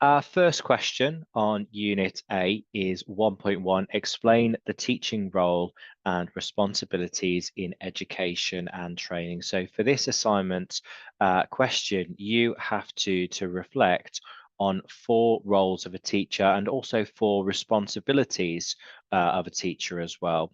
Our first question on Unit A is 1.1. Explain the teaching role and responsibilities in education and training. So for this assignment question, you have to reflect on 4 roles of a teacher and also 4 responsibilities of a teacher as well.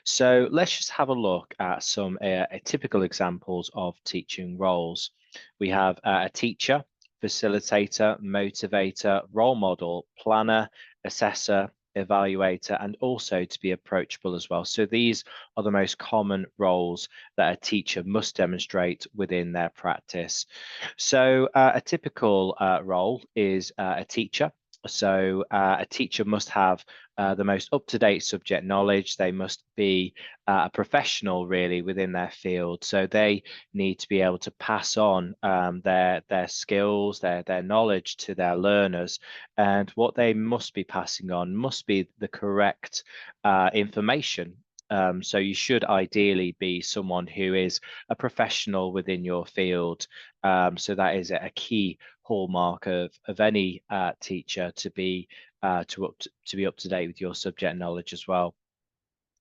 So let's just have a look at some typical examples of teaching roles. We have a teacher, facilitator, motivator, role model, planner, assessor, evaluator, and also to be approachable as well. So these are the most common roles that a teacher must demonstrate within their practice. So a typical role is a teacher. So a teacher must have the most up-to-date subject knowledge. They must be a professional really within their field. So they need to be able to pass on their skills, their knowledge to their learners. And what they must be passing on must be the correct information. So you should ideally be someone who is a professional within your field. So that is a key hallmark of any teacher to be to be up to date with your subject knowledge as well.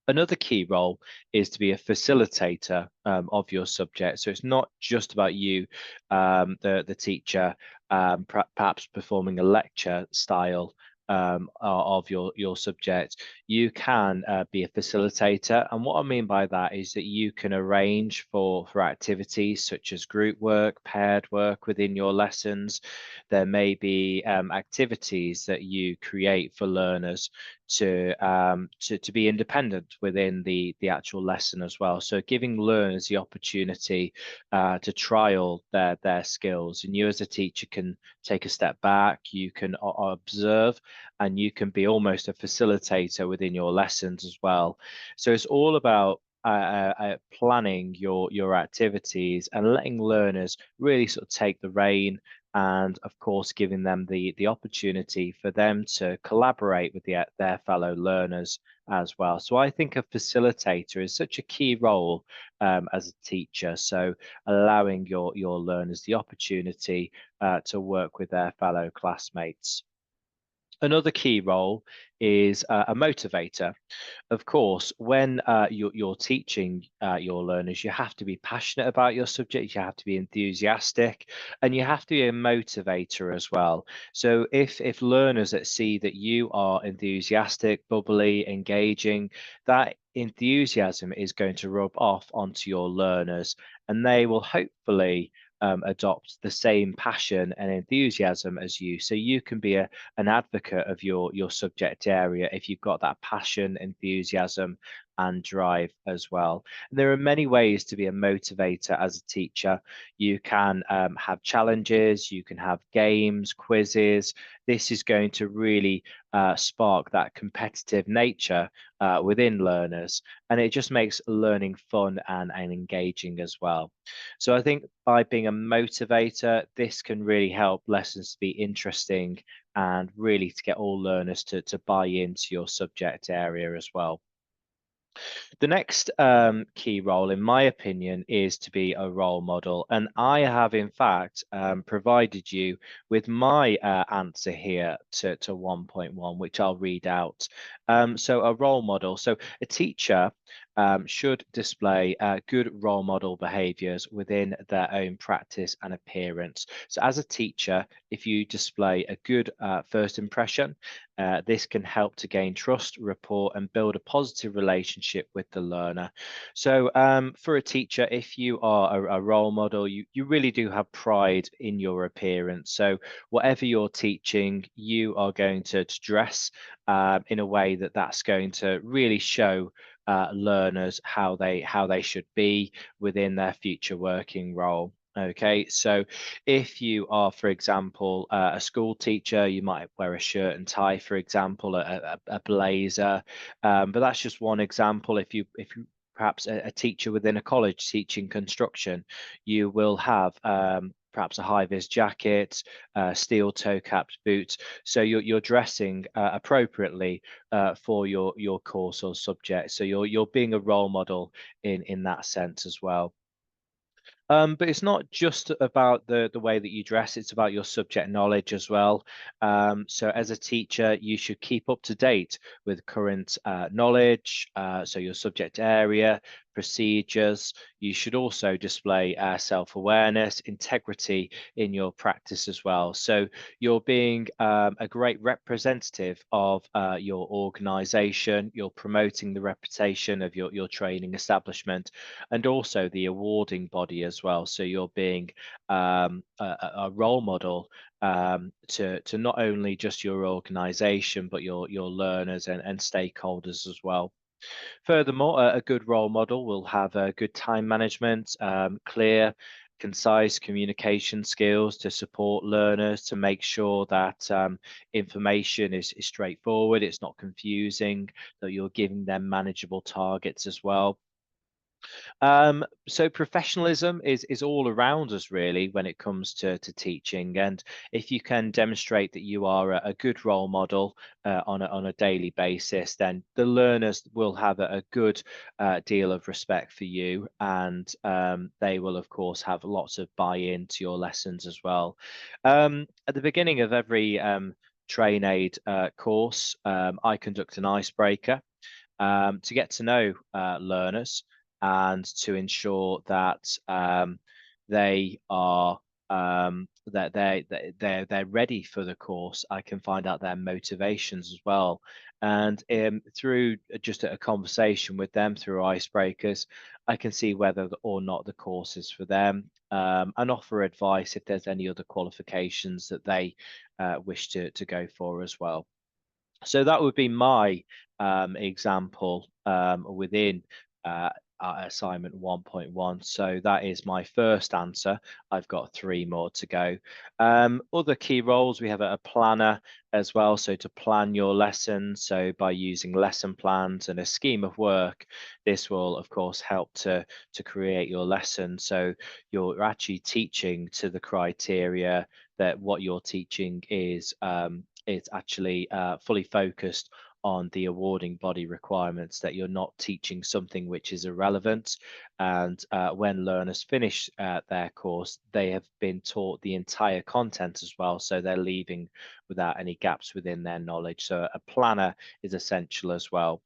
Another key role is to be a facilitator of your subject. So it's not just about you, the teacher, perhaps performing a lecture style of your subject. You can be a facilitator, and what I mean by that is that you can arrange for activities such as group work, paired work within your lessons. There may be activities that you create for learners to be independent within the actual lesson as well. So giving learners the opportunity to trial their skills, and you as a teacher can take a step back, you can observe, and you can be almost a facilitator within your lessons as well. So it's all about planning your activities and letting learners really sort of take the rein, and of course giving them the opportunity for them to collaborate with their fellow learners as well. So I think a facilitator is such a key role as a teacher. So allowing your learners the opportunity to work with their fellow classmates. Another key role is a motivator. Of course, when you're teaching your learners, you have to be passionate about your subject, you have to be enthusiastic, and you have to be a motivator as well. So if learners that see that you are enthusiastic, bubbly, engaging, that enthusiasm is going to rub off onto your learners, and they will hopefully adopt the same passion and enthusiasm as you. So you can be an advocate of your subject area if you've got that passion, enthusiasm, and drive as well. And there are many ways to be a motivator as a teacher. You can have challenges, you can have games, quizzes. This is going to really spark that competitive nature within learners, and it just makes learning fun and engaging as well. So I think by being a motivator, this can really help lessons to be interesting and really to get all learners to buy into your subject area as well. The next key role, in my opinion, is to be a role model. And I have, in fact, provided you with my answer here to 1.1, which I'll read out. So a role model. So a teacher should display good role model behaviors within their own practice and appearance. So as a teacher, if you display a good first impression, this can help to gain trust, rapport, and build a positive relationship with the learner. So for a teacher, if you are a role model, you really do have pride in your appearance. So whatever you're teaching, you are going to dress in a way that's going to really show learners how they should be within their future working role. Okay, so if you are, for example, a school teacher, you might wear a shirt and tie, for example, a blazer. But that's just one example. If you perhaps a teacher within a college teaching construction, you will have perhaps a high-vis jacket, steel toe-capped boots. So you're dressing appropriately for your course or subject. So you're being a role model in that sense as well. But it's not just about the way that you dress, it's about your subject knowledge as well. So as a teacher, you should keep up to date with current knowledge, so your subject area, procedures. You should also display self-awareness, integrity in your practice as well. So you're being a great representative of your organization, you're promoting the reputation of your training establishment, and also the awarding body as well. So you're being a role model to not only just your organization, but your learners and stakeholders as well. Furthermore, a good role model will have a good time management, clear, concise communication skills to support learners, to make sure that information is straightforward, it's not confusing, that you're giving them manageable targets as well. So professionalism is all around us really when it comes to teaching, and if you can demonstrate that you are a good role model on a daily basis, then the learners will have a good deal of respect for you, and they will of course have lots of buy-in to your lessons as well. At the beginning of every TrainAid course, I conduct an icebreaker to get to know learners and to ensure that they are that they're ready for the course. I can find out their motivations as well, and through just a conversation with them through icebreakers, I can see whether or not the course is for them, and offer advice if there's any other qualifications that they wish to go for as well. So that would be my example within uh, assignment 1.1. So that is my first answer. I've got three more to go. Other key roles, we have a planner as well. So to plan your lessons, so by using lesson plans and a scheme of work, this will of course help to create your lesson. So you're actually teaching to the criteria that what you're teaching is actually fully focused on the awarding body requirements, that you're not teaching something which is irrelevant. And when learners finish their course, they have been taught the entire content as well, so they're leaving without any gaps within their knowledge. So a planner is essential as well.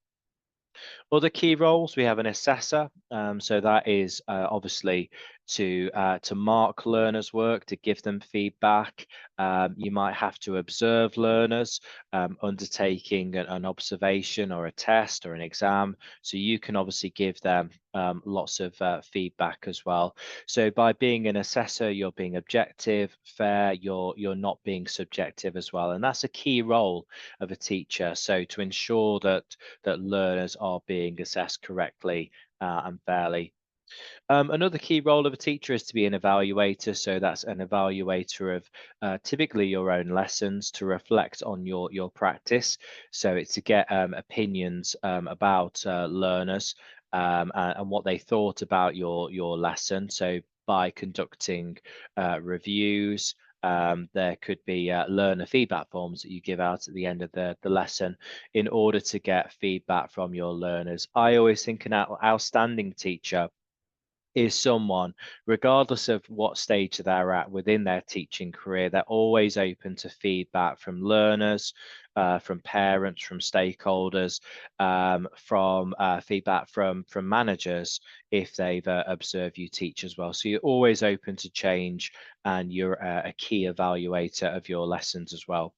Other key roles, we have an assessor. So that is obviously to mark learners' work, to give them feedback. You might have to observe learners undertaking an observation or a test or an exam. So you can obviously give them lots of feedback as well. So by being an assessor, you're being objective, fair, you're not being subjective as well. And that's a key role of a teacher. So to ensure that learners are being assessed correctly and fairly. Another key role of a teacher is to be an evaluator. So that's an evaluator of typically your own lessons, to reflect on your practice. So it's to get opinions about learners and what they thought about your lesson. So by conducting reviews, there could be learner feedback forms that you give out at the end of the lesson in order to get feedback from your learners. I always think an outstanding teacher is someone, regardless of what stage they're at within their teaching career, they're always open to feedback from learners, from parents, from stakeholders, from feedback from managers if they've observed you teach as well. So you're always open to change, and you're a key evaluator of your lessons as well.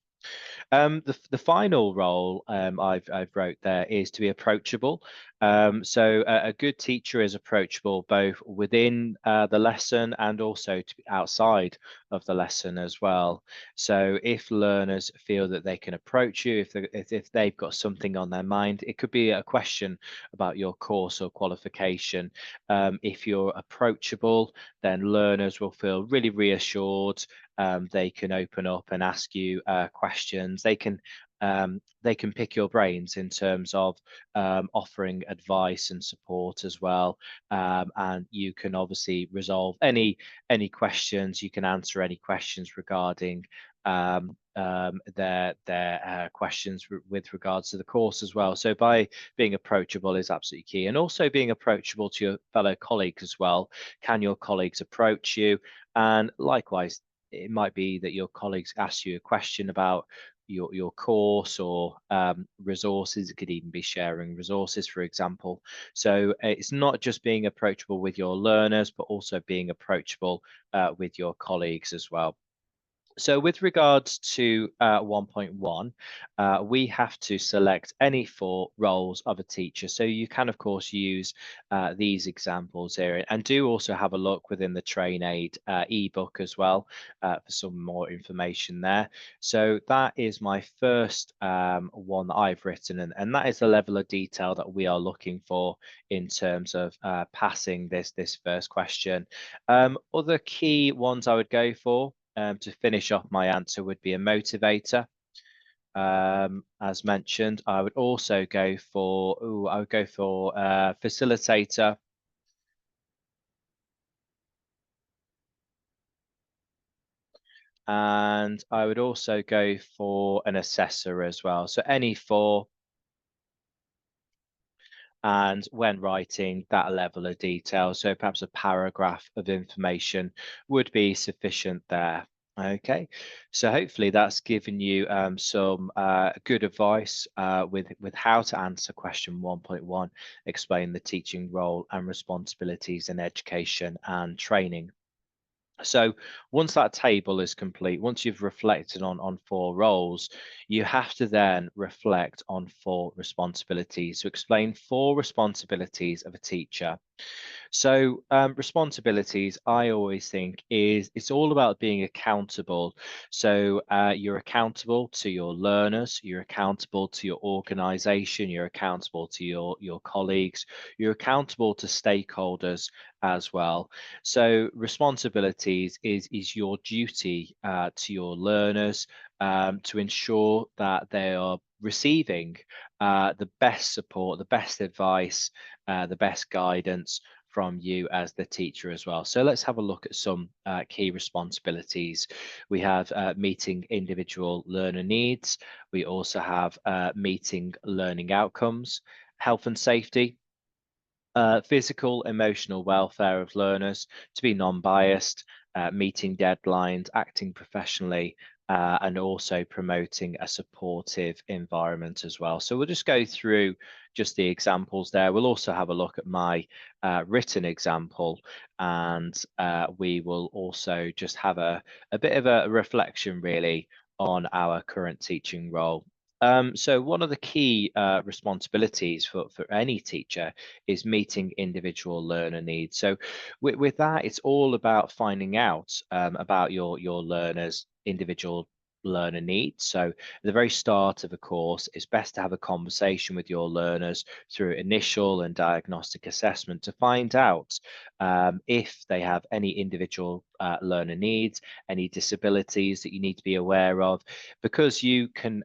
The final role I've wrote there is to be approachable. So a good teacher is approachable both within the lesson and also to be outside of the lesson as well. So if learners feel that they can approach you, if they've got something on their mind, it could be a question about your course or qualification. If you're approachable, then learners will feel really reassured. They can open up and ask you questions. They can pick your brains in terms of offering advice and support as well. And you can obviously resolve any questions. You can answer any questions regarding their questions with regards to the course as well. So by being approachable is absolutely key, and also being approachable to your fellow colleagues as well. Can your colleagues approach you? And likewise, it might be that your colleagues ask you a question about your course or resources. It could even be sharing resources, for example. So it's not just being approachable with your learners, but also being approachable with your colleagues as well. So with regards to 1.1, we have to select any 4 roles of a teacher. So you can, of course, use these examples here, and do also have a look within the TrainAid ebook as well for some more information there. So that is my first one that I've written, and that is the level of detail that we are looking for in terms of passing this first question. Other key ones I would go for, to finish off my answer, would be a motivator. As mentioned, I would also go for, facilitator. And I would also go for an assessor as well. So any 4. And when writing, that level of detail, so perhaps a paragraph of information would be sufficient there. Okay, so hopefully that's given you some good advice with how to answer question 1.1, explain the teaching role and responsibilities in education and training. So once that table is complete, once you've reflected on 4 roles, you have to then reflect on 4 responsibilities. So explain 4 responsibilities of a teacher. So responsibilities, I always think, is it's all about being accountable. So you're accountable to your learners, you're accountable to your organization, you're accountable to your colleagues, you're accountable to stakeholders as well. So responsibilities is your duty to your learners, to ensure that they are receiving the best support, the best advice, the best guidance from you as the teacher as well. So let's have a look at some key responsibilities. We have meeting individual learner needs. We also have meeting learning outcomes, health and safety, physical, emotional welfare of learners, to be non-biased, meeting deadlines, acting professionally, and also promoting a supportive environment as well. So we'll just go through just the examples there. We'll also have a look at my written example, and we will also just have a bit of a reflection really on our current teaching role. So one of the key responsibilities for any teacher is meeting individual learner needs. So with that, it's all about finding out about your learners' individual learner needs. So at the very start of a course, it's best to have a conversation with your learners through initial and diagnostic assessment to find out if they have any individual learner needs, any disabilities that you need to be aware of, because you can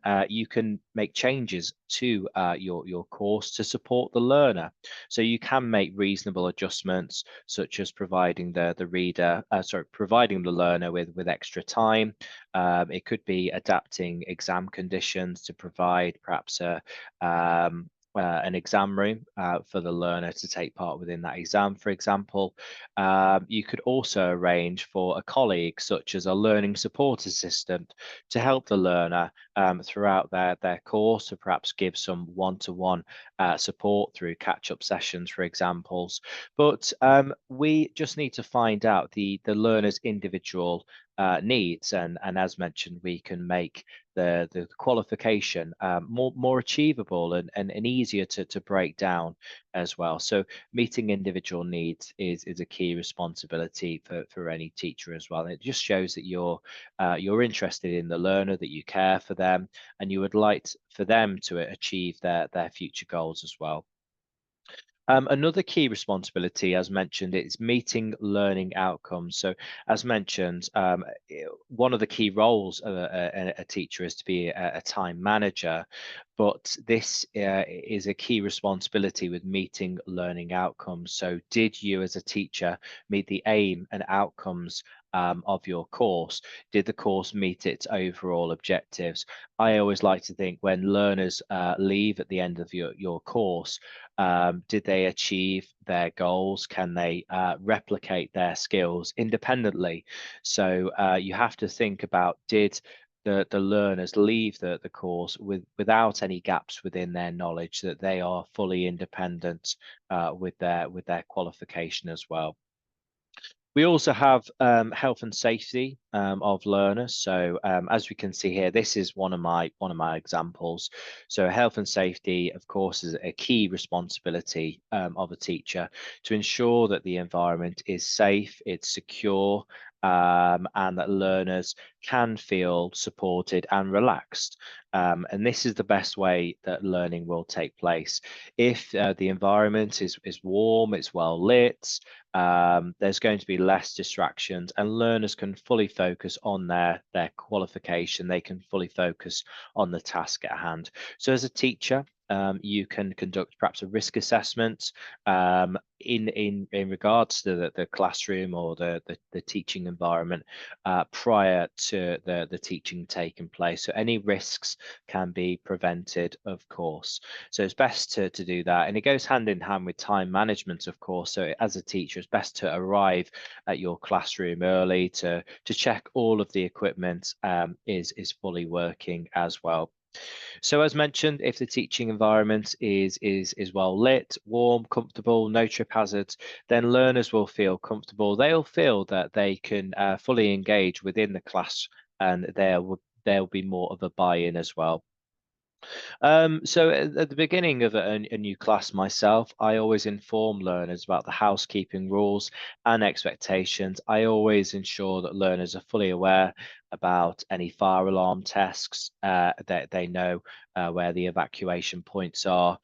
make changes to your course to support the learner. So you can make reasonable adjustments, such as providing providing the learner with extra time. It could be adapting exam conditions to provide perhaps an exam room for the learner to take part within that exam, for example. You could also arrange for a colleague, such as a learning support assistant, to help the learner throughout their course, to perhaps give some one-to-one support through catch-up sessions, for examples. But we just need to find out the learner's individual needs, and as mentioned, we can make the qualification more achievable and easier to break down as well. So meeting individual needs is a key responsibility for any teacher as well. And it just shows that you're interested in the learner, that you care for them, and you would like for them to achieve their future goals as well. Another key responsibility, as mentioned, is meeting learning outcomes. So, as mentioned, one of the key roles of a teacher is to be a time manager, but this is a key responsibility with meeting learning outcomes. So, did you, as a teacher, meet the aim and outcomes of your course? Did the course meet its overall objectives? I always like to think when learners leave at the end of your course, did they achieve their goals? Can they replicate their skills independently? So you have to think about, did the learners leave the course without any gaps within their knowledge, that they are fully independent with their qualification as well. We also have health and safety of learners. So as we can see here, this is one of my examples. So health and safety, of course, is a key responsibility of a teacher to ensure that the environment is safe, it's secure, and that learners can feel supported and relaxed. And this is the best way that learning will take place. If the environment is warm, it's well lit, there's going to be less distractions, and learners can fully focus on their qualification. They can fully focus on the task at hand. So as a teacher, you can conduct perhaps a risk assessment in regards to the classroom or the teaching environment prior to the teaching taking place. So any risks can be prevented, of course. So it's best to do that, and it goes hand in hand with time management, of course. So as a teacher, it's best to arrive at your classroom early to check all of the equipment is fully working as well. So as mentioned, if the teaching environment is well lit, warm, comfortable, no trip hazards, then learners will feel comfortable. They'll feel that they can fully engage within the class, and there'll be more of a buy-in as well. So at the beginning of a new class myself, I always inform learners about the housekeeping rules and expectations. I always ensure that learners are fully aware about any fire alarm tests, that they know where the evacuation points are.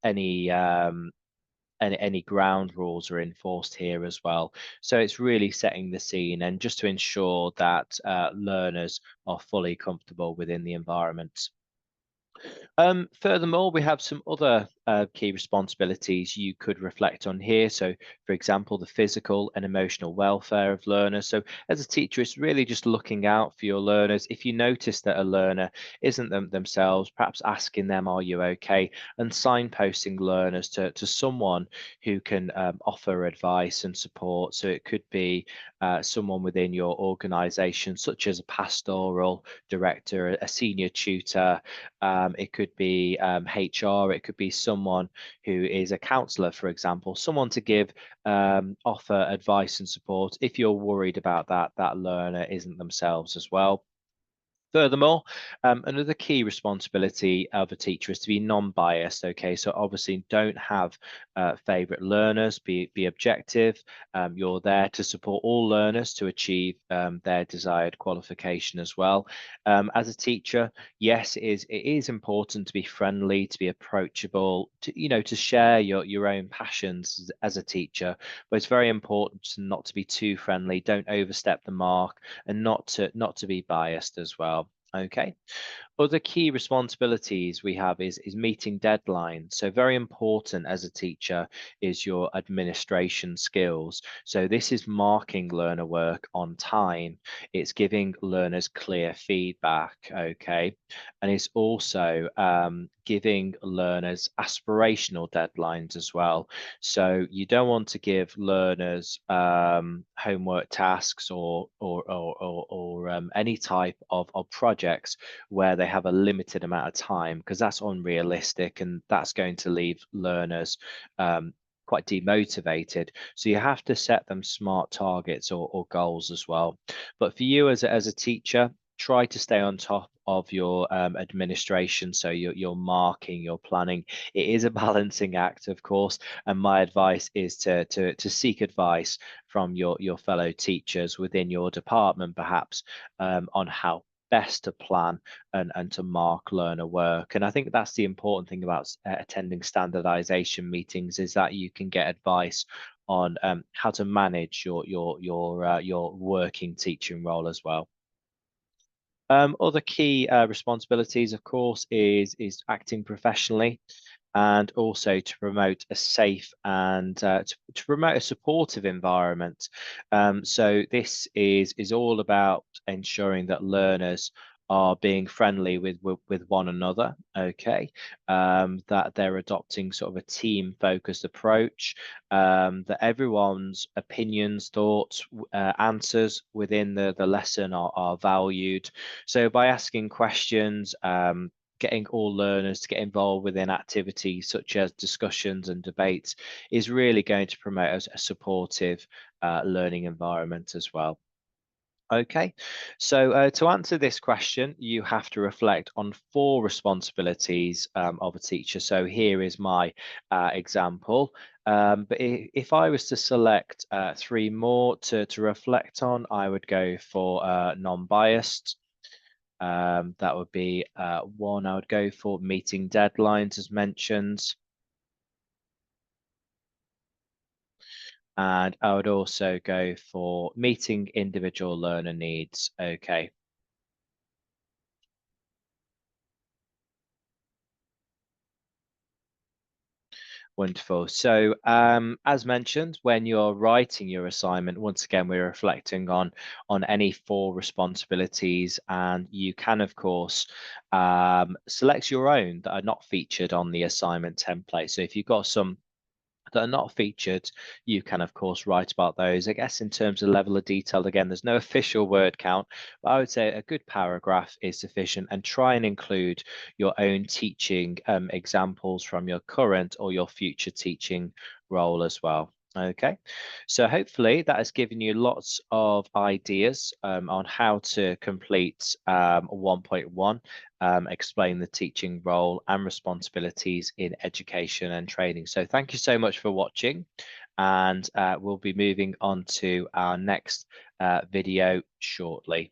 Any ground rules are enforced here as well. So it's really setting the scene, and just to ensure that learners are fully comfortable within the environment. Furthermore, we have some other key responsibilities you could reflect on here. So, for example, the physical and emotional welfare of learners. So, as a teacher, it's really just looking out for your learners. If you notice that a learner isn't themselves, perhaps asking them, "Are you okay?" and signposting learners to someone who can offer advice and support. So, it could be someone within your organisation, such as a pastoral director, a senior tutor. It could be HR, it could be someone who is a counsellor, for example, someone to give offer advice and support if you're worried about that learner isn't themselves as well. Furthermore, another key responsibility of a teacher is to be non-biased. Okay, so obviously don't have favorite learners. Be objective. You're there to support all learners to achieve their desired qualification as well. As a teacher, yes, it is important to be friendly, to be approachable, to share your own passions as a teacher. But it's very important not to be too friendly. Don't overstep the mark, and not to be biased as well. Okay. Other key responsibilities we have is meeting deadlines. So very important as a teacher is your administration skills. So this is marking learner work on time. It's giving learners clear feedback, okay? And it's also giving learners aspirational deadlines as well. So you don't want to give learners homework tasks or any type of projects where they have a limited amount of time, because that's unrealistic and that's going to leave learners quite demotivated. So you have to set them smart targets or goals as well. But for you as a teacher, try to stay on top of your administration. So your marking, your planning. It is a balancing act, of course, and my advice is to seek advice from your fellow teachers within your department, perhaps, on how best to plan and to mark learner work. And I think that's the important thing about attending standardization meetings, is that you can get advice on how to manage your working teaching role as well. Other key responsibilities, of course, is acting professionally. and also to promote a safe and to promote a supportive environment. So this is all about ensuring that learners are being friendly with one another, okay, that they're adopting sort of a team focused approach, that everyone's opinions, thoughts, answers within the lesson are valued. So by asking questions, getting all learners to get involved within activities such as discussions and debates is really going to promote a supportive learning environment as well. Okay, so to answer this question, you have to reflect on 4 responsibilities of a teacher. So here is my example. But if I was to select 3 more to reflect on, I would go for non-biased. That would be 1. I would go for meeting deadlines as mentioned. And I would also go for meeting individual learner needs. Okay. Wonderful. So, as mentioned, when you're writing your assignment, once again, we're reflecting on any 4 responsibilities, and you can, of course, select your own that are not featured on the assignment template. So, if you've got some that are not featured, you can of course write about those. I guess in terms of level of detail, again, there's no official word count, but I would say a good paragraph is sufficient, and try and include your own teaching examples from your current or your future teaching role as well. Okay, so hopefully that has given you lots of ideas on how to complete 1.1, explain the teaching role and responsibilities in education and training. So thank you so much for watching, and we'll be moving on to our next video shortly.